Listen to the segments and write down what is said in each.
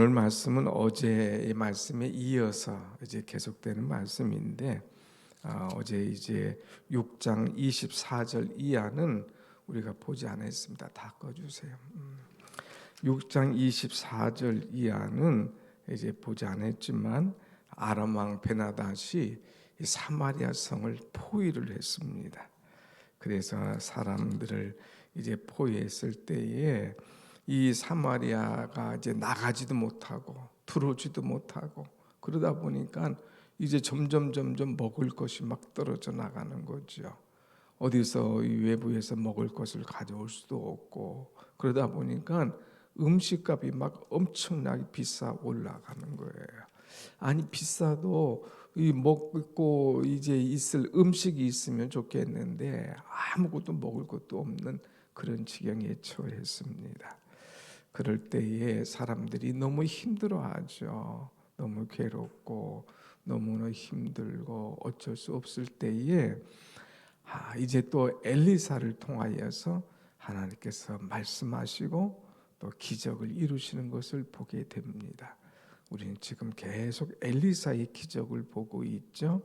오늘 말씀은 어제의 말씀에 이어서 이제 계속되는 말씀인데 어제 이제 6장 24절 이하는 우리가 보지 않았습니다. 다 꺼주세요. 6장 24절 이하는 이제 보지 않았지만 아람 왕 베나닷이 사마리아 성을 포위를 했습니다. 그래서 사람들을 이제 포위했을 때에 이 사마리아가 이제 나가지도 못하고 들어오지도 못하고 그러다 보니까 이제 점점 먹을 것이 막 떨어져 나가는 거죠. 어디서 이 외부에서 먹을 것을 가져올 수도 없고 그러다 보니까 음식값이 막 엄청나게 비싸 올라가는 거예요. 아니 비싸도 이 먹고 이제 있을 음식이 있으면 좋겠는데 아무것도 먹을 것도 없는 그런 지경에 처했습니다. 그럴 때에 사람들이 너무 힘들어하죠. 너무 괴롭고 너무나 힘들고 어쩔 수 없을 때에 이제 또 엘리사를 통하여서 하나님께서 말씀하시고 또 기적을 이루시는 것을 보게 됩니다. 우리는 지금 계속 엘리사의 기적을 보고 있죠.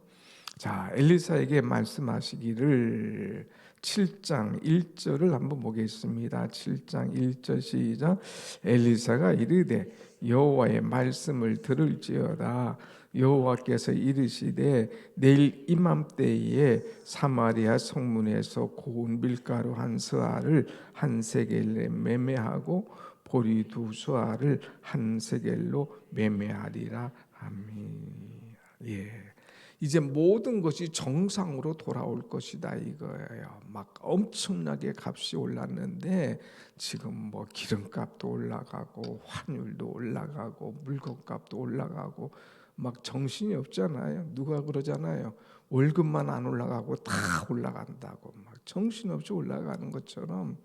자, 엘리사에게 말씀하시기를 7장 1절을 한번 보겠습니다. 7장 1절 시작. 엘리사가 이르되 여호와의 말씀을 들을지어다. 여호와께서 이르시되 내일 이맘때에 사마리아 성문에서 고운 밀가루 한 스아를 한 세겔에 매매하고 보리 두 수아를 한 세겔로 매매하리라. 아멘. 예. 이제 모든 것이 정상으로 돌아올 것이다 이거예요. 막 엄청나게 값이 올랐는데 지금 뭐 기름값도 올라가고 환율도 올라가고 물건값도 올라가고 막 정신이 없잖아요. 누가 그러잖아요. 월급만 안 올라가고 다 올라간다고 막 정신없이 올라가는 것처럼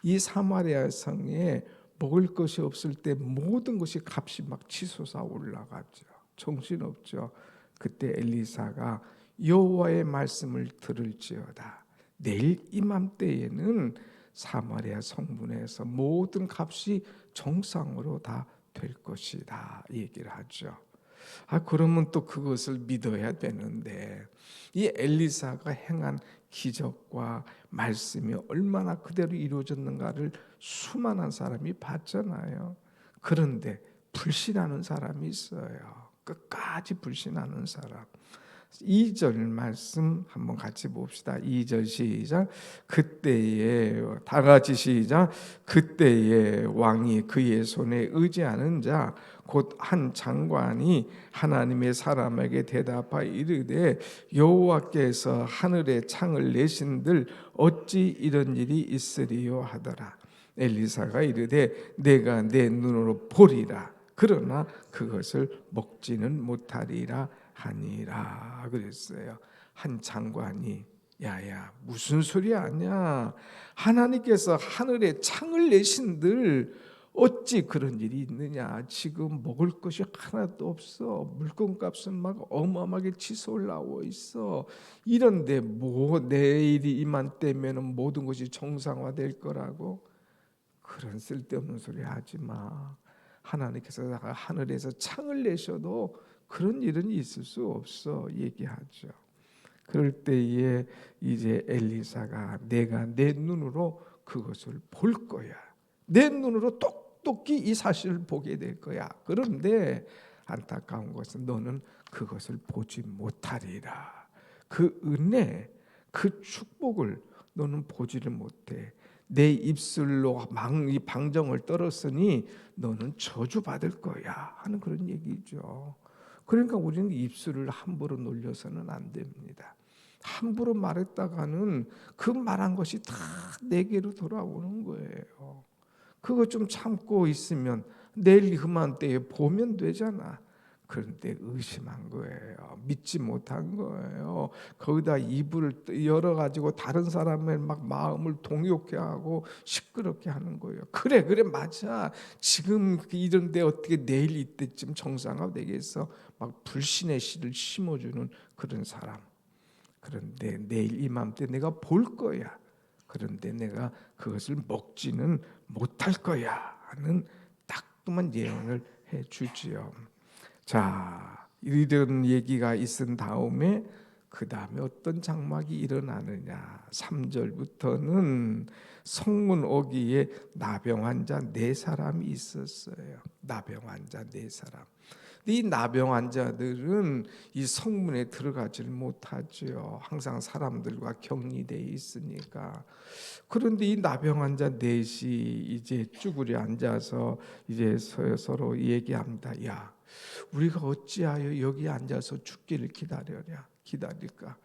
이 사마리아 성에 먹을 것이 없을 때 모든 것이 값이 막 치솟아 올라가죠. 정신없죠. 그때 엘리사가 여호와의 말씀을 들을지어다. 내일 이맘때에는 사마리아 성문에서 모든 값이 정상으로 다 될 것이다 얘기를 하죠. 그러면 또 그것을 믿어야 되는데 이 엘리사가 행한 기적과 말씀이 얼마나 그대로 이루어졌는가를 수많은 사람이 봤잖아요. 그런데 불신하는 사람이 있어요. 끝까지 불신하는 사람. 2절 말씀 한번 같이 봅시다. 2절 시작. 그때에 다 같이 시작. 그때에 왕이 그의 손에 의지하는 자 곧 한 장관이 하나님의 사람에게 대답하여 이르되 여호와께서 하늘에 창을 내신들 어찌 이런 일이 있으리요 하더라. 엘리사가 이르되 내가 내 눈으로 보리라. 그러나 그것을 먹지는 못하리라 하니라 그랬어요. 한 장관이 야야 무슨 소리 하냐? 하나님께서 하늘에 창을 내신들 어찌 그런 일이 있느냐? 지금 먹을 것이 하나도 없어. 물건값은 막 어마어마하게 치솟아 올라오고 있어. 이런데 뭐 내일이 이맘때면은 모든 것이 정상화될 거라고? 그런 쓸데없는 소리 하지 마. 하나님께서 하늘에서 창을 내셔도 그런 일은 있을 수 없어 얘기하죠. 그럴 때에 이제 엘리사가 내가 내 눈으로 그것을 볼 거야. 내 눈으로 똑똑히 이 사실을 보게 될 거야. 그런데 안타까운 것은 너는 그것을 보지 못하리라. 그 은혜, 그 축복을 너는 보지를 못해. 내 입술로 이 방정을 떨었으니 너는 저주받을 거야 하는 그런 얘기죠. 그러니까 우리는 입술을 함부로 놀려서는 안 됩니다. 함부로 말했다가는 그 말한 것이 다 내게로 돌아오는 거예요. 그거 좀 참고 있으면 내일 그맘때에 보면 되잖아. 그런데 의심한 거예요. 믿지 못한 거예요. 거기다 입을 열어가지고 다른 사람의 막 마음을 동요케 하고 시끄럽게 하는 거예요. 그래 맞아. 지금 이런데 어떻게 내일 이때쯤 정상화 되겠어? 막 불신의 씨를 심어주는 그런 사람. 그런데 내일 이맘때 내가 볼 거야. 그런데 내가 그것을 먹지는 못할 거야 하는 따끔한 예언을 주지요. 자, 이런 얘기가 있은 다음에 그 다음에 어떤 장막이 일어나느냐. 3절부터는 성문 어귀에 나병 환자 4사람이 있었어요. 나병 환자 4사람. 이 나병 환자들은 이 성문에 들어가질 못하죠. 항상 사람들과 격리되어 있으니까. 그런데 이 나병 환자 넷이 이제 쭈그려 앉아서 이제 서로 얘기합니다. 야, 우리가 어찌하여 여기 앉아서 죽기를 기다릴까?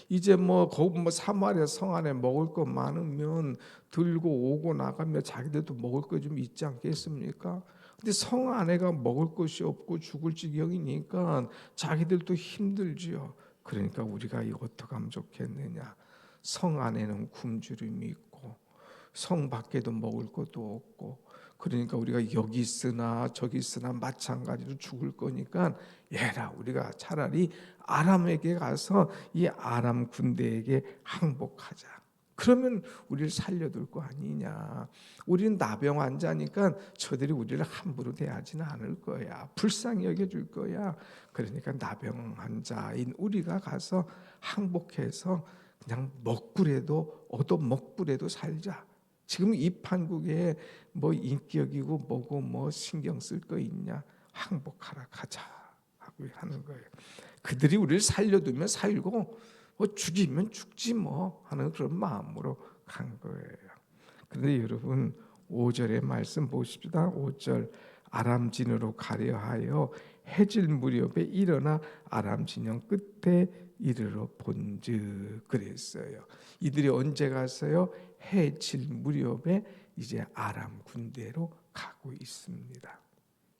이제 거기 사마리아 성 안에 먹을 것 많으면 들고 오고 나가면 자기들도 먹을 거 좀 있지 않겠습니까? 근데 성 안에가 먹을 것이 없고 죽을 지경이니까 자기들도 힘들지요. 그러니까 우리가 이거 어떻게 하면 좋겠느냐? 성 안에는 굶주림이 있고 성 밖에도 먹을 것도 없고, 그러니까 우리가 여기 있으나 저기 있으나 마찬가지로 죽을 거니까 얘라, 우리가 차라리 아람에게 가서 이 아람 군대에게 항복하자. 그러면 우리를 살려둘 거 아니냐. 우리는 나병 환자니까 저들이 우리를 함부로 대하지는 않을 거야. 불쌍히 여겨줄 거야. 그러니까 나병 환자인 우리가 가서 항복해서 그냥 먹구래도 얻어 먹구래도 살자. 지금 이 판국에 인격이고 뭐고 신경 쓸 거 있냐. 항복하라 가자 하고 하는 거예요. 그들이 우리를 살려두면 살고 죽이면 죽지 하는 그런 마음으로 간 거예요. 그런데 여러분 5절의 말씀 보십시다. 5절 아람 진으로 가려 하여 해질 무렵에 일어나 아람 진영 끝에 이르러 본즉 그랬어요. 이들이 언제 갔어요? 해질 무렵에 이제 아람 군대로 가고 있습니다.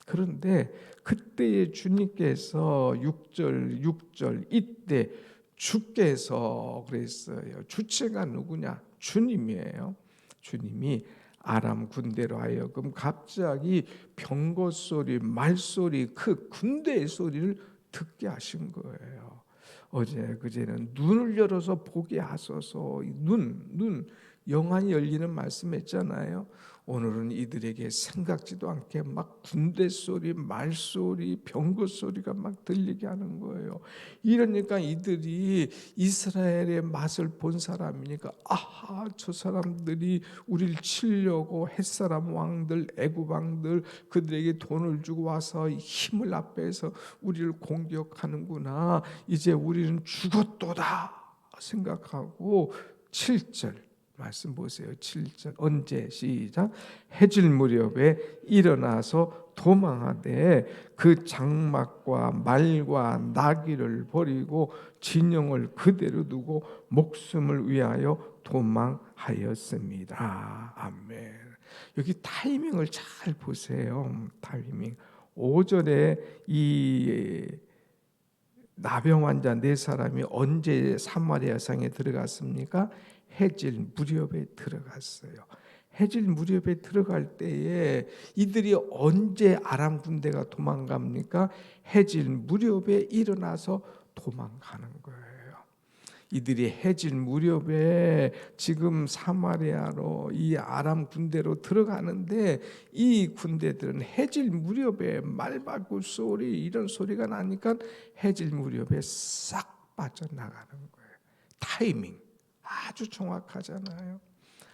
그런데 그때의 주님께서 6절 이때 주께서 그랬어요. 주체가 누구냐? 주님이에요. 주님이 아람 군대로 하여금 갑자기 병거 소리, 말소리, 그 군대의 소리를 듣게 하신 거예요. 어제 그제는 눈을 열어서 보게 하소서. 눈 영안이 열리는 말씀했잖아요. 오늘은 이들에게 생각지도 않게 막 군대 소리, 말소리, 병거 소리가 막 들리게 하는 거예요. 이러니까 이들이 이스라엘의 맛을 본 사람이니까 아하, 저 사람들이 우리를 치려고 햇사람 왕들, 애굽 왕들 그들에게 돈을 주고 와서 힘을 합해서 우리를 공격하는구나. 이제 우리는 죽었도다 생각하고 7절 말씀 보세요. 7절 언제 시작 해질 무렵에 일어나서 도망하되 그 장막과 말과 나귀를 버리고 진영을 그대로 두고 목숨을 위하여 도망하였습니다. 아멘. 여기 타이밍을 잘 보세요. 타이밍 5절에 이 나병 환자 4사람이 언제 사마리아 성에 들어갔습니까? 해질 무렵에 들어갔어요. 해질 무렵에 들어갈 때에 이들이 언제 아람 군대가 도망갑니까? 해질 무렵에 일어나서 도망가는 거예요. 이들이 해질 무렵에 지금 사마리아로 이 아람 군대로 들어가는데 이 군대들은 해질 무렵에 말발굽 소리 이런 소리가 나니까 해질 무렵에 싹 빠져나가는 거예요. 타이밍 아주 정확하잖아요.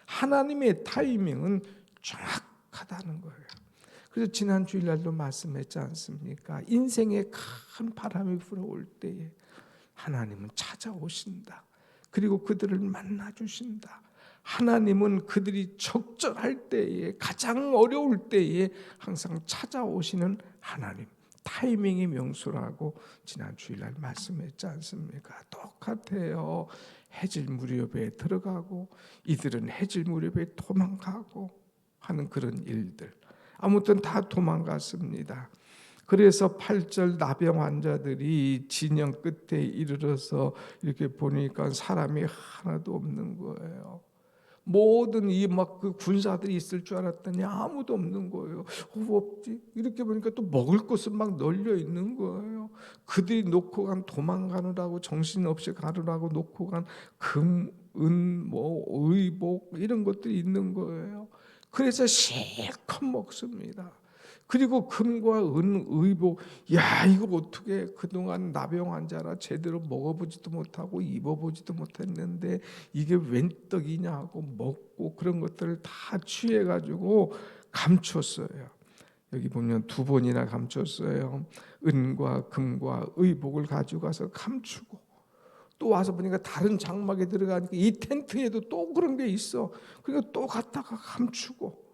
하나님의 타이밍은 정확하다는 거예요. 그래서 지난 주일날도 말씀했지 않습니까? 인생에 큰 바람이 불어올 때에 하나님은 찾아오신다. 그리고 그들을 만나주신다. 하나님은 그들이 적절할 때에 가장 어려울 때에 항상 찾아오시는 하나님. 타이밍이 명수라고 지난 주일날 말씀했지 않습니까? 똑같아요. 해질 무렵에 들어가고 이들은 해질 무렵에 도망가고 하는 그런 일들. 아무튼 다 도망갔습니다. 그래서 8절 나병 환자들이 진영 끝에 이르러서 이렇게 보니까 사람이 하나도 없는 거예요. 모든 이 막 그 군사들이 있을 줄 알았더니 아무도 없는 거예요. 없지. 이렇게 보니까 또 먹을 것은 막 널려 있는 거예요. 그들이 놓고 간 도망가느라고 정신없이 가느라고 놓고 간 금, 은, 의복 이런 것들이 있는 거예요. 그래서 실컷 먹습니다. 그리고 금과 은, 의복, 야 이거 어떻게 그동안 나병 환자라 제대로 먹어보지도 못하고 입어보지도 못했는데 이게 웬 떡이냐 하고 먹고 그런 것들을 다 취해가지고 감췄어요. 여기 보면 두 번이나 감췄어요. 은과 금과 의복을 가져가서 감추고 또 와서 보니까 다른 장막에 들어가니까 이 텐트에도 또 그런 게 있어. 그러니까 또 갔다가 감추고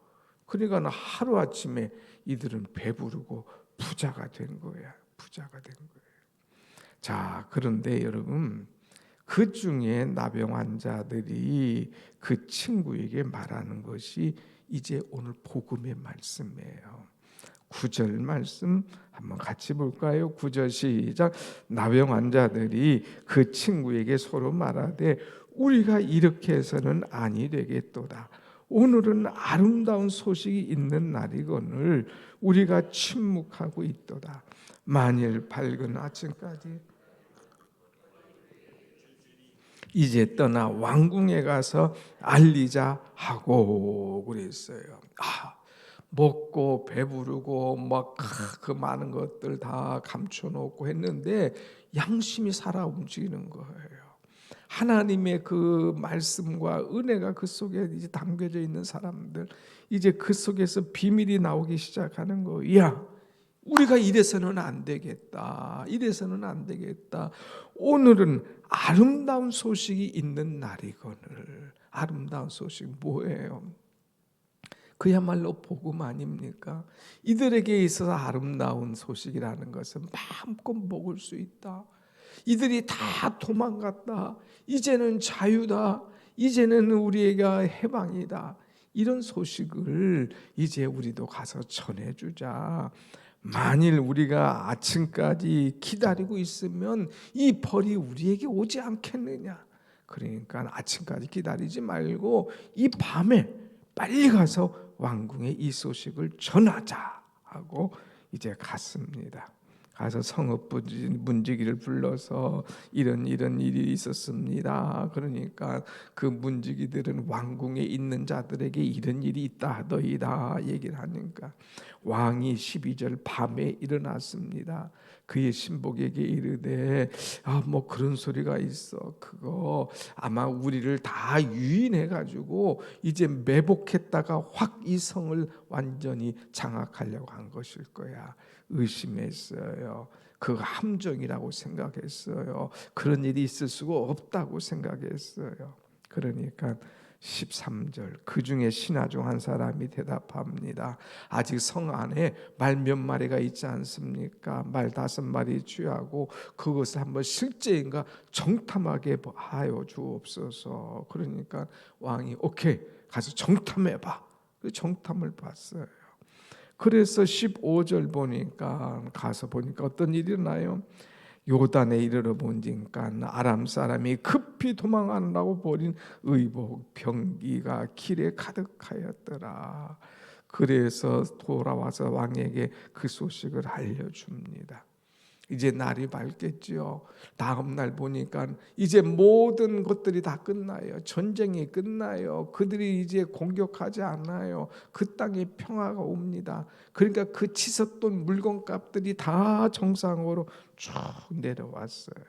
그러니까 하루아침에 이들은 배부르고 부자가 된 거야. 부자가 된 거예요. 자, 그런데 여러분 그 중에 나병 환자들이 그 친구에게 말하는 것이 이제 오늘 복음의 말씀이에요. 9절 말씀 한번 같이 볼까요? 9절 시작. 나병 환자들이 그 친구에게 서로 말하되 우리가 이렇게 해서는 아니 되겠도다. 오늘은 아름다운 소식이 있는 날이거늘 우리가 침묵하고 있도다. 만일 밝은 아침까지 이제 떠나 왕궁에 가서 알리자 하고 그랬어요. 먹고 배부르고 막 그 많은 것들 다 감춰놓고 했는데 양심이 살아 움직이는 거예요. 하나님의 그 말씀과 은혜가 그 속에 이제 담겨져 있는 사람들, 이제 그 속에서 비밀이 나오기 시작하는 거예요. 야, 우리가 이래서는 안 되겠다. 이래서는 안 되겠다. 오늘은 아름다운 소식이 있는 날이거늘. 아름다운 소식 뭐예요? 그야말로 복음 아닙니까? 이들에게 있어서 아름다운 소식이라는 것은 마음껏 먹을 수 있다. 이들이 다 도망갔다. 이제는 자유다. 이제는 우리가 해방이다. 이런 소식을 이제 우리도 가서 전해주자. 만일 우리가 아침까지 기다리고 있으면 이 벌이 우리에게 오지 않겠느냐. 그러니까 아침까지 기다리지 말고 이 밤에 빨리 가서 왕궁에 이 소식을 전하자 하고 이제 갔습니다. 가서 성읍 문지기를 불러서 이런 일이 있었습니다. 그러니까 그 문지기들은 왕궁에 있는 자들에게 이런 일이 있다 하더이다 얘기를 하니까 왕이 12절 밤에 일어났습니다. 그의 신복에게 이르되 뭐 그런 소리가 있어. 그거 아마 우리를 다 유인해 가지고 이제 매복했다가 확 이 성을 완전히 장악하려고 한 것일 거야. 의심했어요. 그 함정이라고 생각했어요. 그런 일이 있을 수가 없다고 생각했어요. 그러니까 13절 그 중에 신하 중 한 사람이 대답합니다. 아직 성 안에 말 몇 마리가 있지 않습니까? 말 5마리 취하고 그것을 한번 실제인가 정탐하게 하여 주옵소서. 그러니까 왕이 오케이 가서 정탐해봐. 그 정탐을 봤어요. 그래서 15절 보니까 가서 보니까 어떤 일이 일어나요? 요단에 이르러 보니까 아람 사람이 급히 도망하려고 버린 의복 병기가 길에 가득하였더라. 그래서 돌아와서 왕에게 그 소식을 알려줍니다. 이제 날이 밝겠지요. 다음 날 보니까 이제 모든 것들이 다 끝나요. 전쟁이 끝나요. 그들이 이제 공격하지 않아요. 그 땅에 평화가 옵니다. 그러니까 그 치솟던 물건값들이 다 정상으로 쭉 내려왔어요.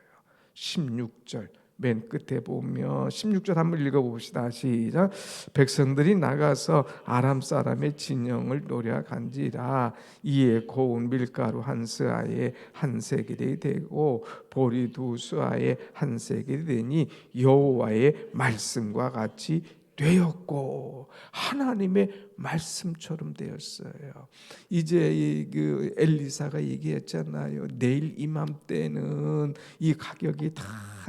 16절 맨 끝에 보면 16절 한번 읽어봅시다. 시작. 백성들이 나가서 아람 사람의 진영을 노려간지라. 이에 고운 밀가루 한 스아에 한 세겔이 되고 보리 두 스아에 한 세겔이 되니 여호와의 말씀과 같이 되었고 하나님의 말씀처럼 되었어요. 이제 그 엘리사가 얘기했잖아요. 내일 이맘때는 이 가격이 다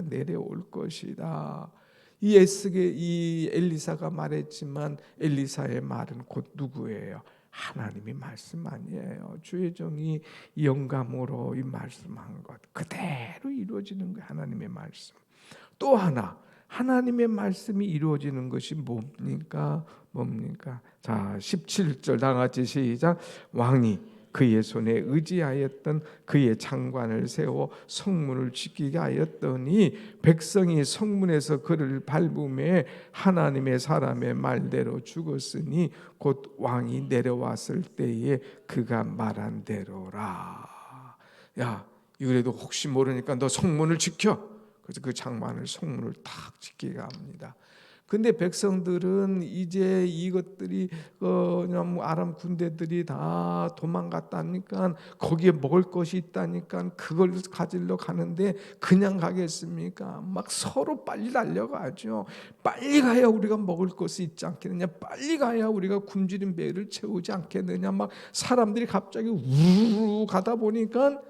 내려올 것이다. 이 엘리사가 말했지만 엘리사의 말은 곧 누구예요? 하나님이 말씀 아니에요. 주의 종이 영감으로 이 말씀한 것 그대로 이루어지는 거예요. 하나님의 말씀. 또 하나 하나님의 말씀이 이루어지는 것이 뭡니까? 자 17절 다 같이 시작. 왕이 그의 손에 의지하였던 그의 장관을 세워 성문을 지키게 하였더니 백성이 성문에서 그를 밟음에 하나님의 사람의 말대로 죽었으니 곧 왕이 내려왔을 때에 그가 말한 대로라. 야, 이래도 혹시 모르니까 너 성문을 지켜. 그래서 그 장관을 성문을 탁 지키게 합니다. 근데 백성들은 이제 이것들이 그냥 아람 군대들이 다 도망갔다니까 거기에 먹을 것이 있다니까 그걸 가지러 가는데 그냥 가겠습니까? 막 서로 빨리 달려가죠. 빨리 가야 우리가 먹을 것이 있지 않겠느냐? 빨리 가야 우리가 굶주린 배를 채우지 않겠느냐? 막 사람들이 갑자기 우르르 가다 보니까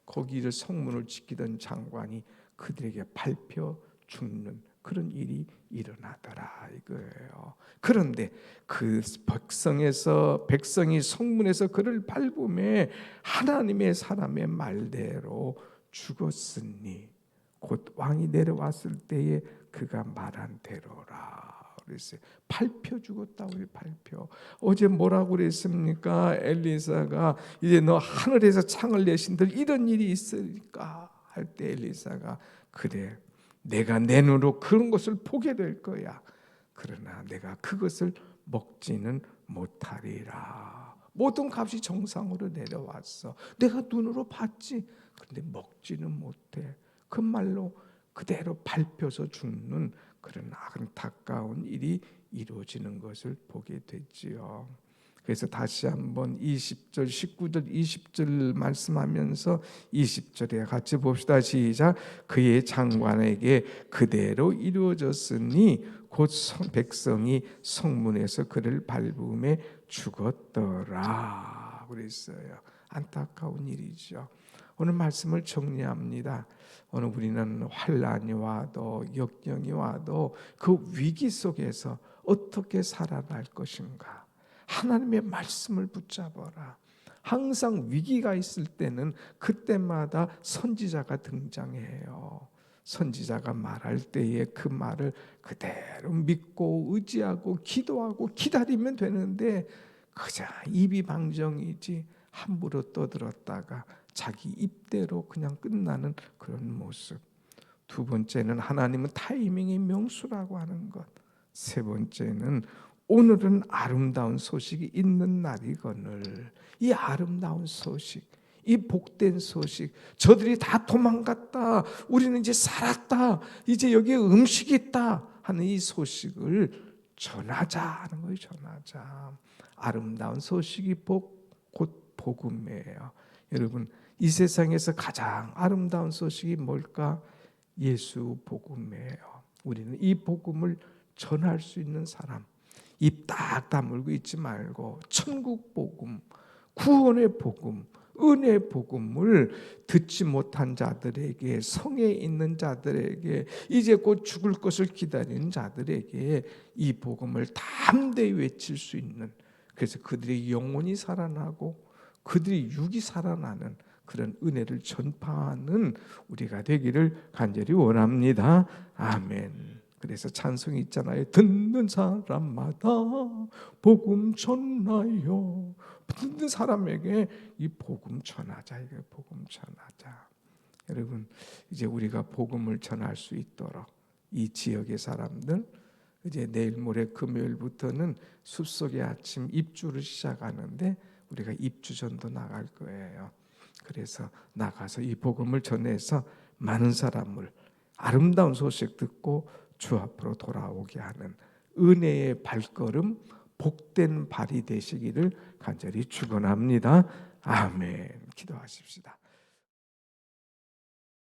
거기를 성문을 지키던 장관이 그들에게 밟혀 죽는 그런 일이 일어나더라 이거예요. 그런데 그 백성이 성문에서 그를 밟음에 하나님의 사람의 말대로 죽었으니 곧 왕이 내려왔을 때에 그가 말한 대로라. 그랬어요. 밟혀 죽었다고요. 밟혀. 어제 뭐라고 그랬습니까? 엘리사가 이제 너 하늘에서 창을 내신들 이런 일이 있을까 할 때 엘리사가 그래 내가 내 눈으로 그런 것을 보게 될 거야. 그러나 내가 그것을 먹지는 못하리라. 모든 값이 정상으로 내려왔어. 내가 눈으로 봤지. 그런데 먹지는 못해. 그 말로 그대로 밟혀서 죽는 그런 안타까운 일이 이루어지는 것을 보게 됐지요. 그래서 다시 한번 20절, 19절, 20절 말씀하면서 20절에 같이 봅시다. 시작. 그의 장관에게 그대로 이루어졌으니 곧 백성이 성문에서 그를 밟음에 죽었더라. 그랬어요. 안타까운 일이죠. 오늘 말씀을 정리합니다. 오늘 우리는 환난이 와도 역경이 와도 그 위기 속에서 어떻게 살아날 것인가? 하나님의 말씀을 붙잡아라. 항상 위기가 있을 때는 그때마다 선지자가 등장해요. 선지자가 말할 때에 그 말을 그대로 믿고 의지하고 기도하고 기다리면 되는데 그저 입이 방정이지 함부로 떠들었다가 자기 입대로 그냥 끝나는 그런 모습. 두 번째는 하나님은 타이밍이 명수라고 하는 것. 세 번째는 오늘은 아름다운 소식이 있는 날이거늘 이 아름다운 소식, 이 복된 소식, 저들이 다 도망갔다, 우리는 이제 살았다, 이제 여기에 음식이 있다 하는 이 소식을 전하자 하는 거예요. 전하자. 아름다운 소식이 곧 복음이에요. 여러분, 이 세상에서 가장 아름다운 소식이 뭘까? 예수 복음이에요. 우리는 이 복음을 전할 수 있는 사람, 입 딱 다물고 있지 말고 천국 복음, 구원의 복음, 은혜의 복음을 듣지 못한 자들에게, 성에 있는 자들에게, 이제 곧 죽을 것을 기다리는 자들에게 이 복음을 담대히 외칠 수 있는, 그래서 그들의 영혼이 살아나고 그들의 육이 살아나는 그런 은혜를 전파하는 우리가 되기를 간절히 원합니다. 아멘. 그래서 찬송이 있잖아요. 듣는 사람마다 복음 전하여. 듣는 사람에게 이 복음 전하자. 이게 복음 전하자. 여러분, 이제 우리가 복음을 전할 수 있도록 이 지역의 사람들, 이제 내일 모레 금요일부터는 숲속의 아침 입주를 시작하는데 우리가 입주전도 나갈 거예요. 그래서 나가서 이 복음을 전해서 많은 사람을 아름다운 소식 듣고 주 앞으로 돌아오게 하는 은혜의 발걸음, 복된 발이 되시기를 간절히 축원합니다. 아멘. 기도하십시다.